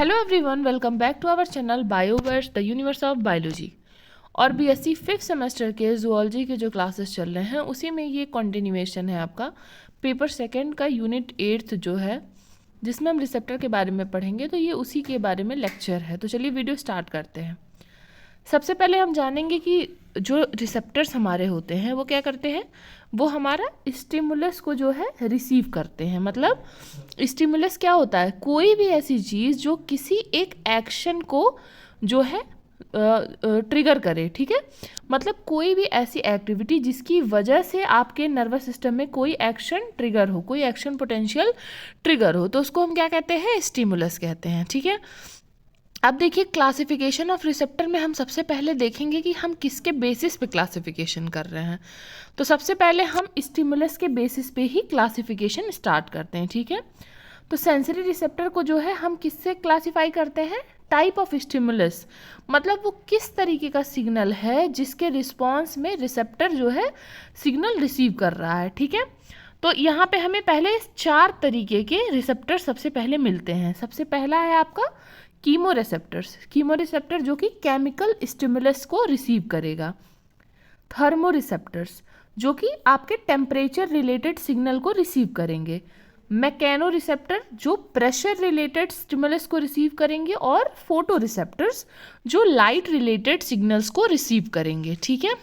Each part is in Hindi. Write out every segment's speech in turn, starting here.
Hello everyone, welcome back to our channel Bioverse the universe of biology. और बीएससी 5th सेमेस्टर के जूलॉजी के जो क्लासेस चल रहे हैं उसी में ये कंटिन्यूएशन है आपका पेपर सेकंड का यूनिट 8 जो है, जिसमें हम रिसेप्टर के बारे में पढ़ेंगे। तो ये उसी के बारे में लेक्चर है। तो चलिए वीडियो स्टार्ट करते हैं। सबसे पहले हम जानेंगे कि जो रिसेप्टर्स हमारे होते हैं वो क्या करते हैं। वो हमारा स्टिमुलस को जो है रिसीव करते हैं। मतलब स्टिमुलस क्या होता है, कोई भी ऐसी चीज़ जो किसी एक एक्शन को जो है ट्रिगर करे। ठीक है, मतलब कोई भी ऐसी एक्टिविटी जिसकी वजह से आपके नर्वस सिस्टम में कोई एक्शन ट्रिगर हो, कोई एक्शन पोटेंशियल ट्रिगर हो, तो उसको हम क्या कहते हैं, स्टिमुलस कहते हैं। ठीक है, अब देखिए क्लासिफिकेशन ऑफ रिसेप्टर में हम सबसे पहले देखेंगे कि हम किसके बेसिस पे क्लासिफिकेशन कर रहे हैं। तो सबसे पहले हम स्टिमुलस के बेसिस पे ही क्लासिफिकेशन स्टार्ट करते हैं। ठीक है, तो सेंसरी रिसेप्टर को जो है हम किससे क्लासिफाई करते हैं, टाइप ऑफ स्टिमुलस, मतलब वो किस तरीके का सिग्नल है जिसके रिस्पॉन्स में रिसेप्टर जो है सिग्नल रिसीव कर रहा है। ठीक है, तो यहाँ पे हमें पहले 4 तरीके के रिसेप्टर सबसे पहले मिलते हैं। सबसे पहला है आपका कीमोरेसेप्टर्स, कीमोरेसेप्टर जो कि केमिकल स्टिमुलस को रिसीव करेगा। थर्मोरिसेप्टर्स जो कि आपके टेम्परेचर रिलेटेड सिग्नल को रिसीव करेंगे। मैकेनो रिसेप्टर जो प्रेशर रिलेटेड स्टिमुलस को रिसीव करेंगे। और फोटो रिसेप्टर्स जो लाइट रिलेटेड सिग्नल्स को रिसीव करेंगे। ठीक है,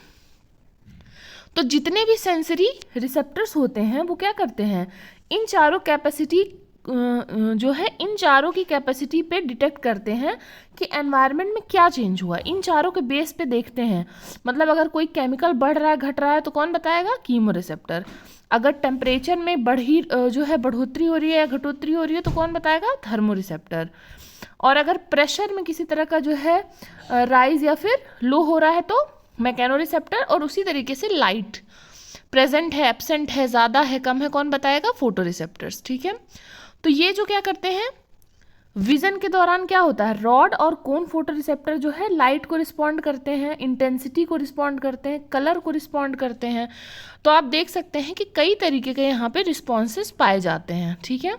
तो जितने भी सेंसरी रिसेप्टर्स होते हैं वो क्या करते हैं, इन चारों कैपेसिटी जो है, इन चारों की कैपेसिटी पे डिटेक्ट करते हैं कि एनवायरनमेंट में क्या चेंज हुआ। इन चारों के बेस पे देखते हैं, मतलब अगर कोई केमिकल बढ़ रहा है घट रहा है तो कौन बताएगा, कीमोरेसेप्टर। अगर टेम्परेचर में जो है बढ़ोतरी हो रही है या घटोतरी हो रही है तो कौन बताएगा, थर्मोरिसेप्टर। और अगर प्रेशर में किसी तरह का जो है राइज या फिर लो हो रहा है तो मैकेनोरिसेप्टर। और उसी तरीके से लाइट प्रेजेंट है, एब्सेंट है, ज़्यादा है, कम है, कौन बताएगा, फोटोरिसेप्टर्स। ठीक है, तो ये जो क्या करते हैं, विजन के दौरान क्या होता है, रॉड और कोन फोटोरिसेप्टर जो है लाइट को रिस्पॉन्ड करते हैं, इंटेंसिटी को रिस्पॉन्ड करते हैं, कलर को रिस्पॉन्ड करते हैं। तो आप देख सकते हैं कि कई तरीके के यहाँ पे रिस्पॉन्सेस पाए जाते हैं। ठीक है,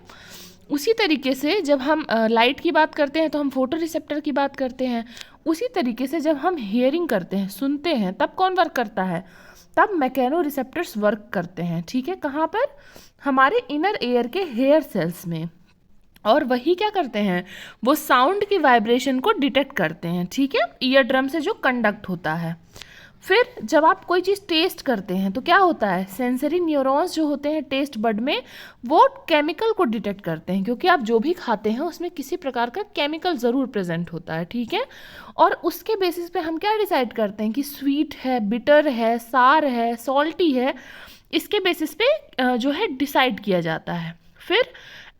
उसी तरीके से जब हम लाइट की बात करते हैं तो हम फोटोरिसेप्टर की बात करते हैं। उसी तरीके से जब हम हियरिंग करते हैं, सुनते हैं, तब कौन वर्क करता है, तब मैकेनो रिसेप्टर्स वर्क करते हैं। ठीक है, कहाँ पर, हमारे इनर एयर के हेयर सेल्स में। और वही क्या करते हैं, वो साउंड की वाइब्रेशन को डिटेक्ट करते हैं। ठीक है, ईयर ड्रम से जो कंडक्ट होता है। फिर जब आप कोई चीज़ टेस्ट करते हैं तो क्या होता है, सेंसरी न्यूरॉन्स जो होते हैं टेस्ट बड में, वो केमिकल को डिटेक्ट करते हैं, क्योंकि आप जो भी खाते हैं उसमें किसी प्रकार का केमिकल ज़रूर प्रेजेंट होता है। ठीक है, और उसके बेसिस पे हम क्या डिसाइड करते हैं कि स्वीट है, बिटर है, सार है, सॉल्टी है, इसके बेसिस पे जो है डिसाइड किया जाता है। फिर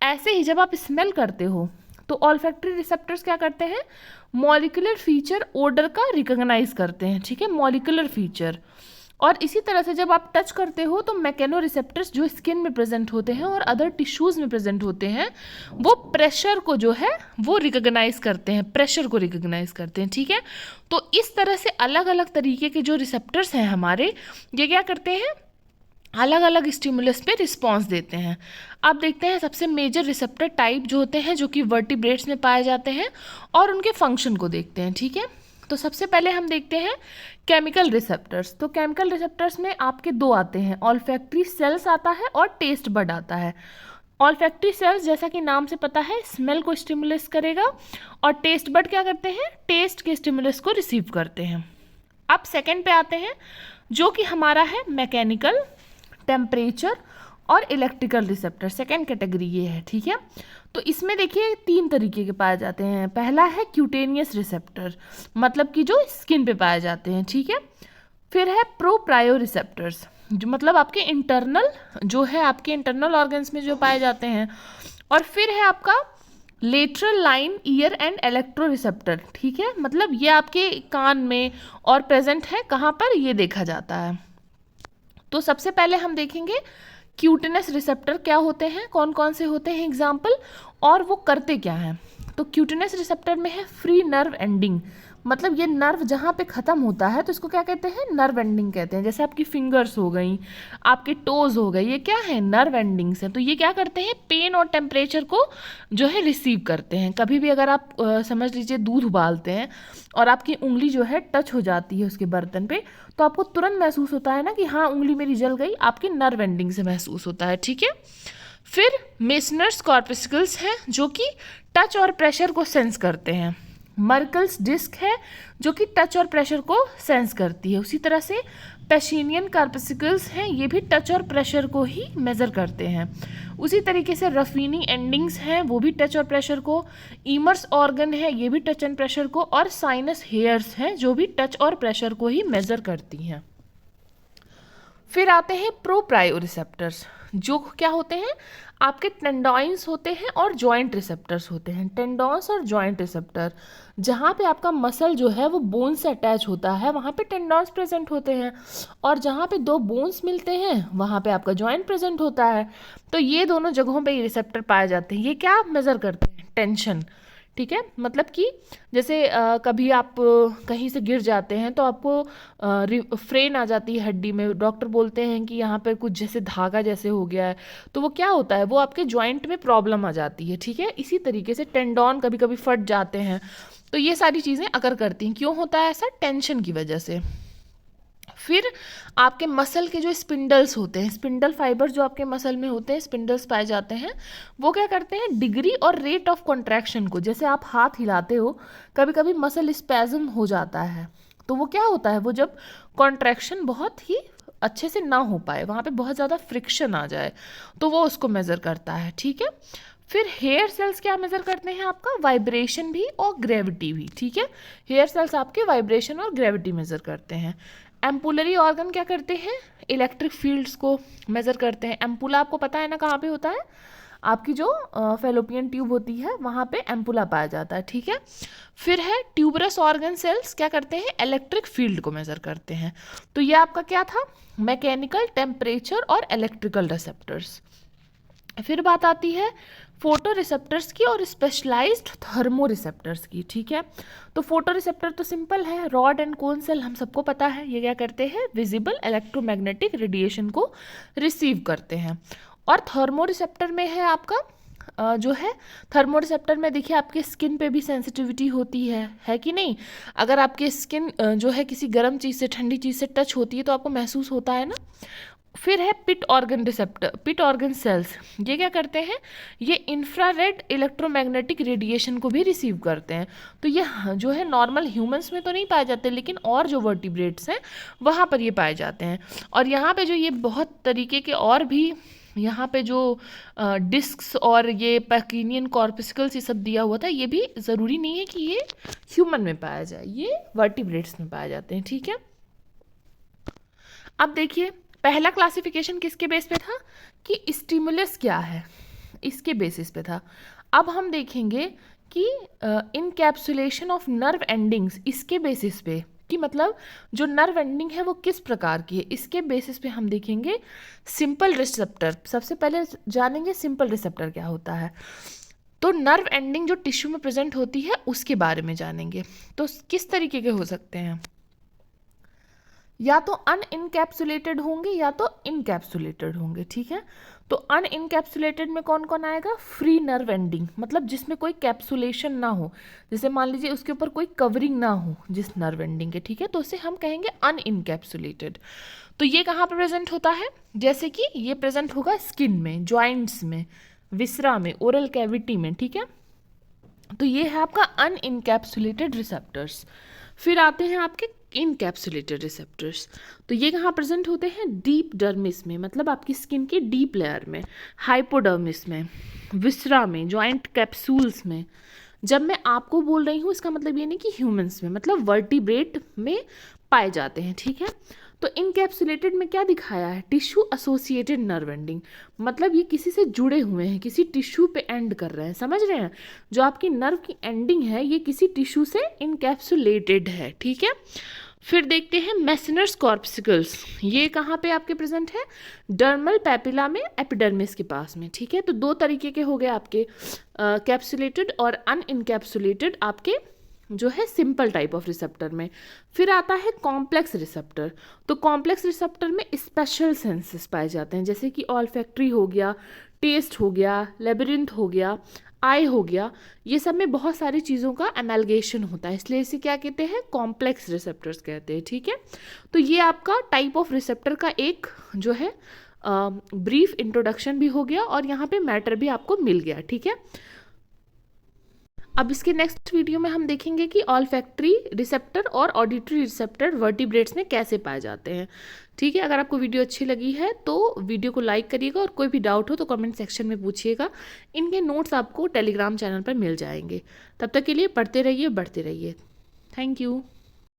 ऐसे ही जब आप स्मेल करते हो तो ऑल्फैक्टरी रिसेप्टर्स क्या करते हैं, मॉलिक्यूलर फीचर ओडर का रिकॉग्नाइज करते हैं। ठीक है, मॉलिक्यूलर फीचर। और इसी तरह से जब आप टच करते हो तो मैकेनो रिसेप्टर्स जो स्किन में प्रेजेंट होते हैं और अदर टिश्यूज़ में प्रेजेंट होते हैं, वो प्रेशर को जो है वो रिकॉग्नाइज करते हैं, प्रेशर को रिकॉग्नाइज करते हैं। ठीक है, तो इस तरह से अलग अलग तरीके के जो रिसेप्टर्स हैं हमारे, ये क्या करते हैं, अलग अलग स्टिमुलस पे रिस्पॉन्स देते हैं। अब देखते हैं सबसे मेजर रिसेप्टर टाइप जो होते हैं, जो कि वर्टिब्रेट्स में पाए जाते हैं, और उनके फंक्शन को देखते हैं। ठीक है, तो सबसे पहले हम देखते हैं केमिकल रिसेप्टर्स। तो केमिकल रिसेप्टर्स में आपके 2 आते हैं, ऑल्फैक्टरी सेल्स आता है और टेस्ट बड आता है। ऑल्फैक्टरी सेल्स जैसा कि नाम से पता है स्मेल को स्टिमुलस करेगा, और टेस्ट बड क्या करते हैं, टेस्ट के स्टिमुलस को रिसीव करते हैं। अब सेकेंड पे आते हैं जो कि हमारा है मैकेनिकल, टेम्परेचर और इलेक्ट्रिकल रिसेप्टर। सेकेंड कैटेगरी ये है। ठीक है, तो इसमें देखिए 3 तरीके के पाए जाते हैं। पहला है क्यूटेनियस रिसेप्टर, मतलब कि जो स्किन पे पाए जाते हैं। ठीक है, फिर है प्रोप्रायो रिसेप्टर्स, जो मतलब आपके इंटरनल जो है, आपके इंटरनल ऑर्गन्स में जो पाए जाते हैं। और फिर है आपका lateral line year and electro receptor. ठीक है, मतलब ये आपके कान में और प्रेजेंट है, कहाँ पर, ये देखा जाता है। तो सबसे पहले हम देखेंगे क्यूटेनस रिसेप्टर क्या होते हैं, कौन कौन से होते हैं एग्जाम्पल, और वो करते क्या हैं। तो क्यूटिनस रिसेप्टर में है फ्री नर्व एंडिंग, मतलब ये नर्व जहाँ पे ख़त्म होता है तो इसको क्या कहते हैं, नर्व एंडिंग कहते हैं। जैसे आपकी फिंगर्स हो गई, आपके टोज हो गए, ये क्या है, नर्व एंडिंग्स हैं। तो ये क्या करते हैं, पेन और टेम्परेचर को जो है रिसीव करते हैं। कभी भी अगर आप समझ लीजिए दूध उबालते हैं और आपकी उंगली जो है टच हो जाती है उसके बर्तन पे, तो आपको तुरंत महसूस होता है ना कि हाँ उंगली मेरी जल गई, आपके नर्व एंडिंग से महसूस होता है, ठीक है। फिर मेसनर्स कॉर्पस्कल्स हैं जो कि टच और प्रेशर को सेंस करते हैं। मर्कल्स डिस्क है जो कि टच और प्रेशर को सेंस करती है। उसी तरह से पेशिनियन कॉर्पस्कल्स हैं, ये भी टच और प्रेशर को ही मेज़र करते हैं। उसी तरीके से रफीनी एंडिंग्स हैं, वो भी टच और प्रेशर को। ईमर्स ऑर्गन है, ये भी टच एंड प्रेशर को। और साइनस हेयर्स हैं जो भी टच और प्रेशर को ही मेज़र करती हैं। फिर आते हैं प्रोप्रायो रिसेप्टर्स, जो क्या होते हैं, आपके टेंडॉइंस होते हैं और जॉइंट रिसेप्टर्स होते हैं। टेंडॉन्स और जॉइंट रिसेप्टर, जहाँ पे आपका मसल जो है वो बोन से अटैच होता है वहाँ पे टेंडॉन्स प्रेजेंट होते हैं, और जहाँ पे दो बोन्स मिलते हैं वहाँ पे आपका जॉइंट प्रेजेंट होता है। तो ये दोनों जगहों पे ये रिसेप्टर पाए जाते हैं। ये क्या मेज़र करते हैं, टेंशन, ठीक है। मतलब कि जैसे कभी आप कहीं से गिर जाते हैं तो आपको फ्रेन आ जाती है हड्डी में, डॉक्टर बोलते हैं कि यहाँ पर कुछ जैसे धागा जैसे हो गया है, तो वो क्या होता है, वो आपके जॉइंट में प्रॉब्लम आ जाती है, ठीक है। इसी तरीके से टेंडॉन कभी कभी फट जाते हैं, तो ये सारी चीज़ें अकर करती हैं। क्यों होता है ऐसा, टेंशन की वजह से। फिर आपके मसल के जो स्पिंडल्स होते हैं, स्पिंडल फाइबर जो आपके मसल में होते हैं, स्पिंडल्स पाए जाते हैं, वो क्या करते हैं, डिग्री और रेट ऑफ कॉन्ट्रैक्शन को, जैसे आप हाथ हिलाते हो कभी कभी मसल स्पैज्म हो जाता है, तो वो क्या होता है, वो जब कॉन्ट्रैक्शन बहुत ही अच्छे से ना हो पाए, वहाँ पे बहुत ज़्यादा फ्रिक्शन आ जाए, तो वो उसको मेज़र करता है, ठीक है। फिर हेयर सेल्स क्या मेज़र करते हैं, आपका वाइब्रेशन भी और ग्रेविटी भी, ठीक है। हेयर सेल्स आपके वाइब्रेशन और ग्रेविटी मेज़र करते हैं। एम्पुलरी ऑर्गन क्या करते हैं, इलेक्ट्रिक फील्ड्स को मेज़र करते हैं। एम्पुला आपको पता है ना कहाँ पे होता है, आपकी जो फेलोपियन ट्यूब होती है वहाँ पे एम्पुला पाया जाता है, ठीक है। फिर है ट्यूबरस ऑर्गन सेल्स, क्या करते हैं, इलेक्ट्रिक फील्ड को मेज़र करते हैं। तो ये आपका क्या था, मैकेनिकल, टेम्परेचर और इलेक्ट्रिकल रिसेप्टर्स। फिर बात आती है फोटो रिसेप्टर्स की और स्पेशलाइज्ड थर्मो रिसेप्टर्स की, ठीक है। तो फोटो रिसेप्टर तो सिंपल है, रॉड एंड कोन सेल हम सबको पता है, ये क्या करते हैं, विजिबल इलेक्ट्रोमैग्नेटिक रेडिएशन को रिसीव करते हैं। और थर्मो रिसेप्टर में है आपका जो है, थर्मो रिसेप्टर में देखिए आपके स्किन पे भी सेंसिटिविटी होती है कि नहीं। अगर आपकी स्किन जो है किसी गर्म चीज़ से, ठंडी चीज़ से टच होती है तो आपको महसूस होता है ना। फिर है पिट ऑर्गन रिसेप्टर, पिट ऑर्गन सेल्स, ये क्या करते हैं, ये इंफ्रारेड इलेक्ट्रोमैग्नेटिक रेडिएशन को भी रिसीव करते हैं। तो ये जो है नॉर्मल ह्यूमंस में तो नहीं पाए जाते, लेकिन और जो वर्टिब्रेट्स हैं वहाँ पर ये पाए जाते हैं। और यहाँ पे जो ये बहुत तरीके के और भी यहाँ पे जो डिस्क्स और ये पैकिनियन कॉर्पस्कल्स ये सब दिया हुआ था, ये भी ज़रूरी नहीं है कि ये ह्यूमन में पाया जाए, ये वर्टिब्रेट्स में पाए जाते हैं, ठीक है। अब देखिए पहला क्लासिफिकेशन किसके बेस पे था, कि स्टिमुलस क्या है, इसके बेसिस पे था। अब हम देखेंगे कि इनकैप्सुलेशन ऑफ नर्व एंडिंग्स, इसके बेसिस पे, कि मतलब जो नर्व एंडिंग है वो किस प्रकार की है, इसके बेसिस पे हम देखेंगे सिंपल रिसेप्टर। सबसे पहले जानेंगे सिंपल रिसेप्टर क्या होता है, तो नर्व एंडिंग जो टिश्यू में प्रेजेंट होती है उसके बारे में जानेंगे। तो किस तरीके के हो सकते हैं, या तो अनइनकैप्सुलेटेड होंगे या तो इनकैप्सुलेटेड होंगे, ठीक है। तो अनइनकैप्सुलेटेड में कौन कौन आएगा, फ्री नर्व एंडिंग, मतलब जिसमें कोई कैप्सुलेशन ना हो, जैसे मान लीजिए उसके ऊपर कोई कवरिंग ना हो जिस नर्व एंडिंग के, ठीक है, तो उसे हम कहेंगे अनइनकैप्सुलेटेड। तो ये कहाँ पर प्रेजेंट होता है, जैसे कि ये प्रेजेंट होगा स्किन में, जॉइंट्स में, विसरा में, ओरल कैविटी में, ठीक है। तो ये है आपका अनइनकैप्सुलेटेड रिसेप्टर्स। फिर आते हैं आपके इनकैप्सुलेटेड रिसेप्टर्स, तो ये कहाँ प्रेजेंट होते हैं, डीप डर्मिस में, मतलब आपकी स्किन के डीप लेयर में, हाइपोडर्मिस में, विसरा में, जॉइंट कैप्सूल्स में। जब मैं आपको बोल रही हूँ इसका मतलब ये नहीं कि ह्यूमंस में, मतलब वर्टिब्रेट में पाए जाते हैं, ठीक है। तो इनकैप्सुलेटेड में क्या दिखाया है, टिश्यू एसोसिएटेड नर्व एंडिंग, मतलब ये किसी से जुड़े हुए हैं, किसी टिश्यू पे एंड कर रहे हैं, समझ रहे हैं, जो आपकी नर्व की एंडिंग है ये किसी टिश्यू से इनकैप्सुलेटेड है, ठीक है। फिर देखते हैं मेसेनर्स कॉर्पसिकल्स, ये कहाँ पे आपके प्रेजेंट है, डर्मल पैपिला में, एपिडर्मिस के पास में, ठीक है। तो दो तरीके के हो गए आपके, कैप्सुलेटेड और अनइनकैप्सुलेटेड आपके जो है सिंपल टाइप ऑफ रिसेप्टर में। फिर आता है कॉम्प्लेक्स रिसेप्टर। तो कॉम्प्लेक्स रिसेप्टर में स्पेशल सेंसेस पाए जाते हैं, जैसे कि ऑल्फैक्टरी हो गया, टेस्ट हो गया, लेबिरिंथ हो गया, आई हो गया, ये सब में बहुत सारी चीज़ों का एमैलगेशन होता है, इसलिए इसे क्या कहते हैं, कॉम्प्लेक्स रिसेप्टर्स कहते हैं, ठीक है। तो ये आपका टाइप ऑफ रिसेप्टर का एक जो है ब्रीफ इंट्रोडक्शन भी हो गया, और यहाँ पे मैटर भी आपको मिल गया, ठीक है। अब इसके नेक्स्ट वीडियो में हम देखेंगे कि ऑल्फैक्टरी रिसेप्टर और ऑडिटरी रिसेप्टर वर्टिब्रेट्स में कैसे पाए जाते हैं, ठीक है। अगर आपको वीडियो अच्छी लगी है तो वीडियो को लाइक करिएगा, और कोई भी डाउट हो तो कमेंट सेक्शन में पूछिएगा। इनके नोट्स आपको टेलीग्राम चैनल पर मिल जाएंगे। तब तक के लिए पढ़ते रहिए, बढ़ते रहिए। Thank you.